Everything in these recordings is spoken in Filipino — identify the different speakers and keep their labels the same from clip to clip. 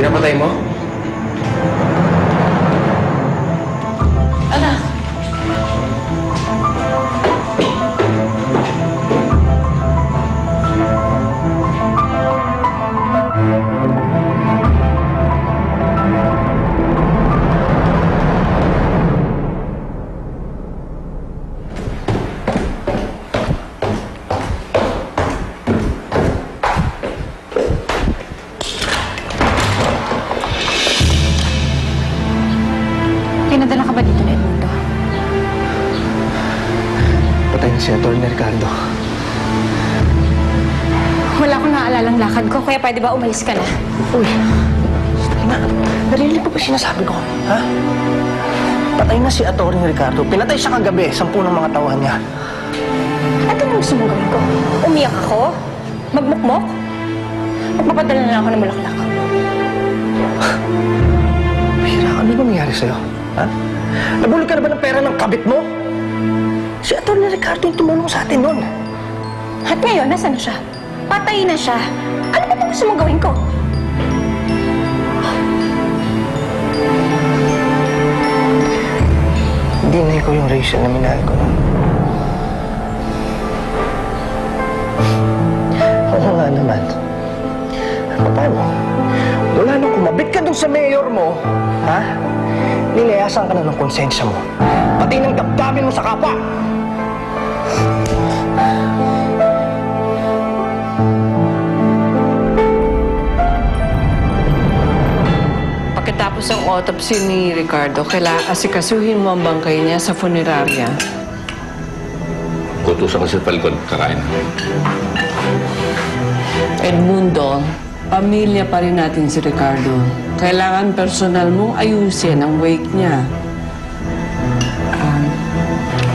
Speaker 1: Pinapatay mo?
Speaker 2: Anak!
Speaker 3: Pinadala ka ba dito na Edmundo?
Speaker 1: Patay na si Atty. Ricardo.
Speaker 3: Wala akong naalalang lakad ko, kaya pwede ba umalis ka na?
Speaker 1: Uy! Ina, narinig mo ba sinasabi ko? Ha? Patay na si Atty. Ricardo. Pinatay siya kagabi, 10 ng mga tauhan niya.
Speaker 3: At anong gusto mong gawin ko? Umiyak ako? Magmukmok? Magpapadala na lang ako ng bulaklak.
Speaker 1: Hira, ano ba nangyari sa'yo? Ha? Nabulog ka na ba ng pera ng kabit mo? Si Atty. Ricardo yung tumulong sa atin noon.
Speaker 3: At ngayon, nasaan na siya? Patay na siya. Ano ba gusto mong gawin ko?
Speaker 1: Hindi na ikaw yung Rachel na minahal ko noon. Oo nga naman. Paano? Wala nang kumabit ka dun sa mayor mo, ha? Nilayasan ka na ng konsensya mo. Pati ng damdamin mo sa kapwa.
Speaker 2: Pagkatapos ng autopsy ni Ricardo, kailangan asikasuhin mo ang bangkay niya sa funeraria.
Speaker 4: Kutusan ko si Falcon, kakain.
Speaker 2: Edmundo, pamilya pa rin natin si Ricardo. Kailangan personal mong ayusin ang wake niya.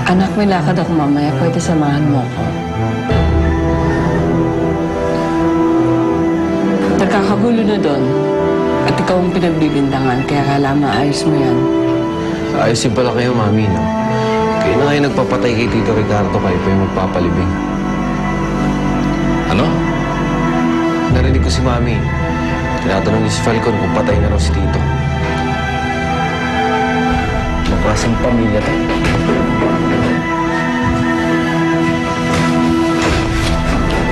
Speaker 2: Anak, may lakad ako mamaya. Pwede samahan mo ako. Nagkakagulo na doon. At ikaw ang pinagbibintangan, kaya kailangan maayos mo yan.
Speaker 5: Ayusin pala kayo, Mami, no? Kayo na kayo nagpapatay kay Tito Ricardo, kayo pa yung magpapalibing.
Speaker 4: Ano?
Speaker 5: Narinig ko si Mami. Tinatanong niya si Falcon kung patay na raw si Tito. Magkasing pamilya tayo.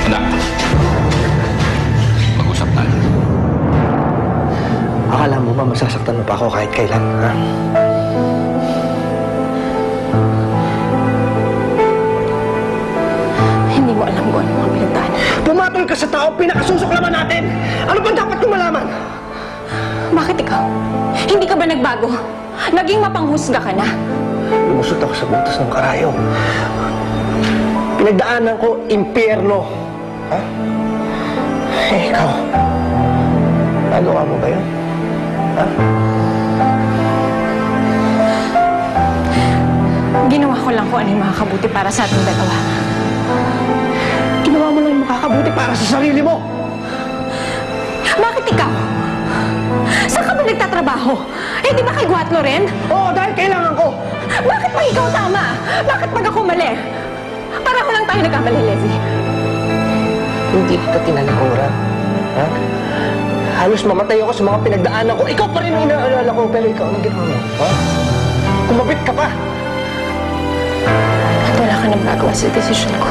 Speaker 4: Anak, mag-usap tayo.
Speaker 1: Akala mo ba masasaktan mo pa ako kahit kailan, ha?
Speaker 3: Hindi mo alam kung ano mga pinagdaan.
Speaker 1: Pumatol ka sa tao, pinakasusuklaman natin! Ano ba dapat kong malaman?
Speaker 3: Bakit ikaw? Hindi ka ba nagbago? Naging mapanghusga ka na.
Speaker 1: Lumusot ako sa butas ng karayom. Pinagdaanan ko, impyerno. Ha? Eh, ikaw. Nagawa mo ba yun? Ha?
Speaker 3: Ginawa ko lang kung ano yung makakabuti para sa ating dalawa.
Speaker 1: Ginawa mo lang yung makakabuti para sa sarili mo.
Speaker 3: Bakit ikaw? Saan ka ba nagtatrabaho? Eh, di ba kay Guatlo rin?
Speaker 1: Oo, dahil kailangan ko.
Speaker 3: Bakit pag ikaw tama? Bakit pag ako mali? Pareho lang tayo nagkamali, Levi.
Speaker 1: Hindi kita tinalikuran. Ha? Halos mamatay ako sa mga pinagdaanan ko. Ikaw pa rin ang inaalala ko, pero ikaw anong ginawa mo? Ha? Kumabit ka pa.
Speaker 3: At wala ka nang magawa sa desisyon ko.